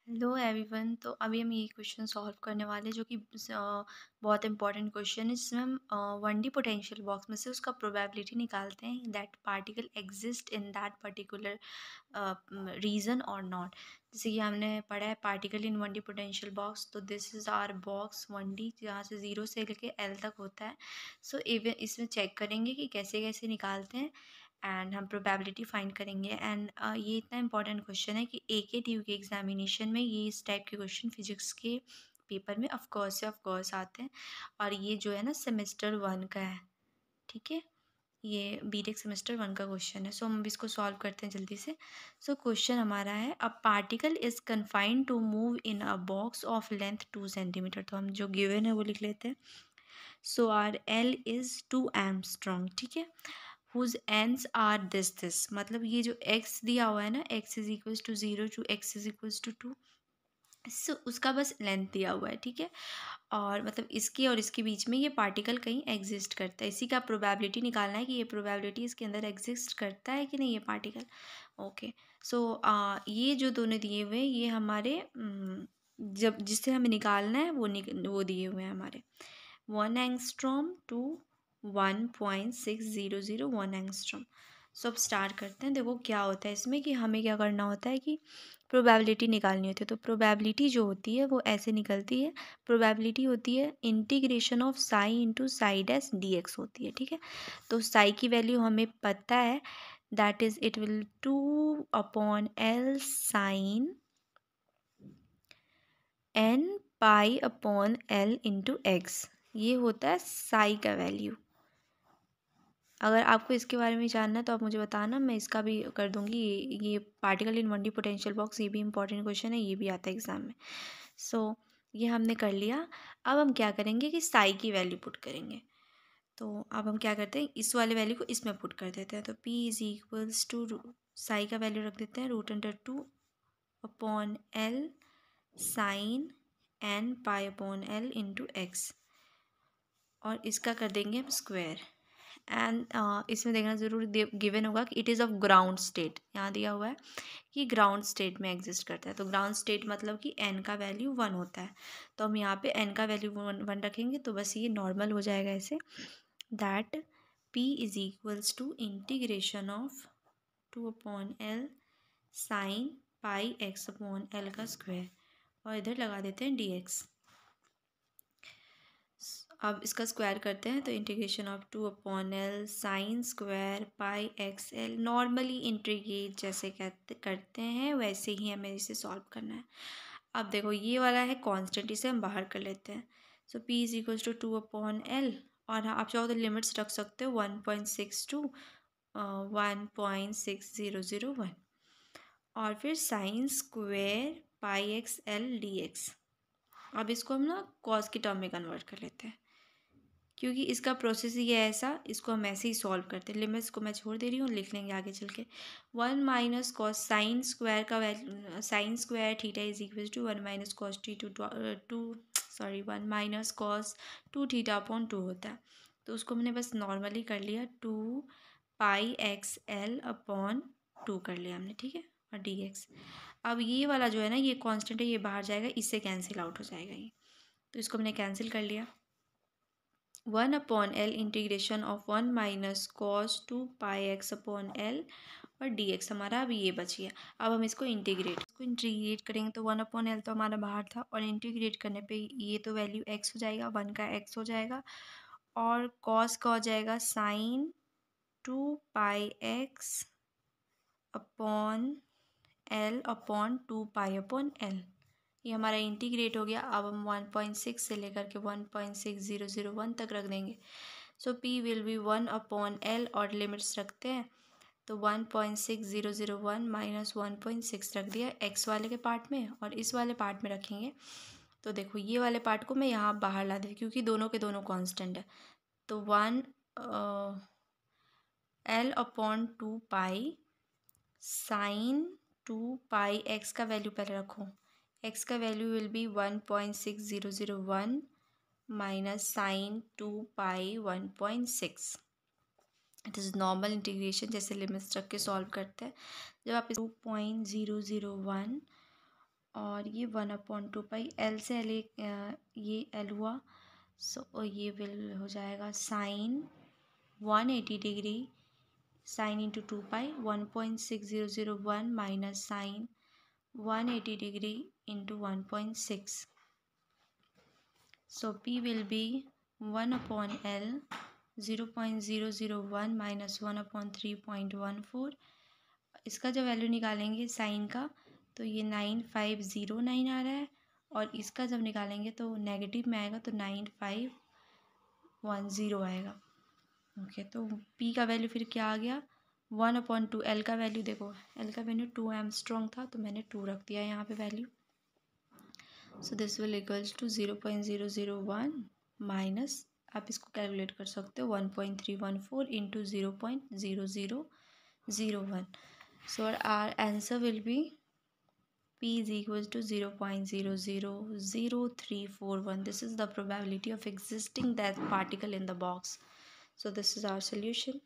Hello everyone. तो अभी हम ये क्वेश्चन सॉल्व करने वाले हैं जो कि बहुत इंपॉर्टेंट क्वेश्चन है जिसमें हम 1D पोटेंशियल बॉक्स में से उसका प्रोबेबिलिटी निकालते हैं that particle exist in that particular region और नॉट। जैसे कि हमने पढ़ा है particle in 1D potential box, तो this is our box 1D जहाँ से 0 से लेके L तक होता है। सो इवन इसमें चेक करेंगे कि कैसे कैसे निकालते हैं एंड हम प्रोबेबिलिटी फाइंड करेंगे। एंड ये इतना इंपॉर्टेंट क्वेश्चन है कि AKTU के एग्जामिनेशन में ये इस टाइप के क्वेश्चन फिजिक्स के पेपर में ऑफ कोर्स आते हैं। और ये जो है ना सेमेस्टर 1 का है, ठीक है। ये बीटेक सेमेस्टर 1 का क्वेश्चन है। सो हम भी इसको सॉल्व करते हैं जल्दी से। सो क्वेश्चन हमारा है a particle is confined to move in a box of length 2 centimetre. तो हम जो गिवन है वो लिख लेते हैं। So R L is 2 angstrom, ठीक है। हुज एंड्स आर दिस मतलब ये जो x दिया हुआ है ना, x is equals to 0 to x is equals to 2, so उसका बस लेंथ दिया हुआ है, ठीक है। और मतलब इसके और इसके बीच में ये पार्टिकल कहीं एग्जिस्ट करता है, इसी का प्रोबेबिलिटी निकालना है कि ये प्रोबेबिलिटी इसके अंदर एग्जिस्ट करता है कि नहीं ये पार्टिकल। ओके। सो ये जो दोनों दिए हुए हैं ये हमारे जब जिससे हमें निकालना है वो दिए हुए हैं हमारे 1 एंगस्ट्रॉम टू 1.6001 एंगस्ट्रॉम। सो अब स्टार्ट करते हैं। देखो क्या होता है इसमें कि हमें क्या करना होता है कि प्रोबेबिलिटी निकालनी होती है। तो प्रोबेबिलिटी जो होती है वो ऐसे निकलती है। प्रोबेबिलिटी होती है integration of Sai into Sai dash dx होती है, ठीक है। तो साई की वैल्यू हमें पता है, that is it will 2/L sine n pi upon L into x. ये होता है साई का वैल्यू। अगर आपको इसके बारे में जानना है तो आप मुझे बताना, मैं इसका भी कर दूंगी। ये particle in 1D potential box, ये भी इंपॉर्टेंट क्वेश्चन है, ये भी आता है एग्जाम में। सो ये हमने कर लिया। अब हम क्या करेंगे कि साई की वैल्यू पुट करेंगे। तो अब हम क्या करते हैं, इस वाले वैल्यू को इसमें पुट कर देते हैं। तो P is equals to psi का वैल्यू रख देते हैं √2/L sine n π/L into x, और इसका कर देंगे हम स्क्वायर। एंड इसमें देखना ज़रूर गिवन होगा कि it is of ground state. यहाँ दिया हुआ है कि ग्राउंड स्टेट में एग्जिस्ट करता है। तो ग्राउंड स्टेट मतलब कि n का वैल्यू 1 होता है। तो हम यहाँ पे n का वैल्यू 1 रखेंगे तो बस ये नॉर्मल हो जाएगा ऐसे, that P is equals to integration of 2/L sine πx/L का स्क्वायर, और इधर लगा देते हैं dx। अब इसका स्क्वायर करते हैं तो integration of 2/L sine square πxL। Normally integrate जैसे करते हैं वैसे ही हमें इसे सॉल्व करना है। अब देखो ये वाला है कांस्टेंट, इसे हम बाहर कर लेते हैं। So P is equals to 2/L, और आप चाहो तो लिमिट्स रख सकते हो 1.62 1.6001, और फिर साइन स्क्वायर πxL dx। अब इसको हम ना कॉस की टर्म में कन्वर्ट कर लेते हैं, क्योंकि इसका प्रोसेस ही है ऐसा। इसको हम ऐसे ही सॉल्व करते हैं। लिमिट्स को मैं छोड़ दे रही हूँ, लिख लेंगे आगे चल के। 1 माइनस कॉस साइन स्क्वायर का value, sine square theta is equal to 1 minus cos sorry 1 minus cos 2 theta upon 2 होता है। तो उसको हमने बस नॉर्मली कर लिया 2πxL अपॉन 2 कर लिया हमने, ठीक है, और dx। अब ये वाला जो है ना, ये कांस्टेंट है, ये बाहर जाएगा, इससे कैंसिल आउट हो जाएगा ये। तो इसको हमने कैंसिल कर लिया। 1/L integration of 1 minus cos 2πx/L, और dx हमारा अभी ये बच गया। अब हम इसको इंटीग्रेट करेंगे तो 1/L तो हमारा बाहर था, और इंटीग्रेट करने पे ये तो वैल्यू x हो जाएगा, 1 का x हो जाएगा, और कॉस का हो जाएगा साइन 2πx/L/2π/L। ये हमारा इंटीग्रेट हो गया। अब हम 1.6 से लेकर के 1.6001 तक रख देंगे। सो P विल बी 1/L, और लिमिट्स रखते हैं तो 1.6001 माइनस 1.6 रख दिया x वाले के पार्ट में, और इस वाले पार्ट में रखेंगे तो देखो ये वाले पार्ट को मैं यहाँ बाहर ला दी क्योंकि दोनों के दोनों कांस्टेंट है। तो 1L/2π साइन 2πx का वैल्यू पहले रखो। x का value will be 1.6001 minus sine 2π1.6। It is normal integration, जैसे लिमिट्स रख के सॉल्व करते हैं। जब आप 2.001 और ये 1/2 पाई, एल से एल ये एल हुआ, सो ये विल हो जाएगा sine 180 degree, sine into 2 pi 1.6001 minus sine 180 degree into 1.6. So P will be 1/L 0.001 minus 1/3.14. इसका जब वैल्यू निकालेंगे साइन का तो ये 9509 आ रहा है, और इसका जब निकालेंगे तो नेगेटिव में आएगा तो 9510 आएगा. ओके, तो P का वैल्यू फिर क्या आ गया 1/2. L का वैल्यू देखो, L का वैल्यू 2 एंगस्ट्रॉम था तो मैंने 2 रख दिया यहाँ पे value. So this will equals to 0.001 minus, आप इसको कैलकुलेट कर सकते हो 1.314 into 0.0001. So our answer will be P is equals to 0.000341. This is the probability of existing that particle in the box. So this is our solution.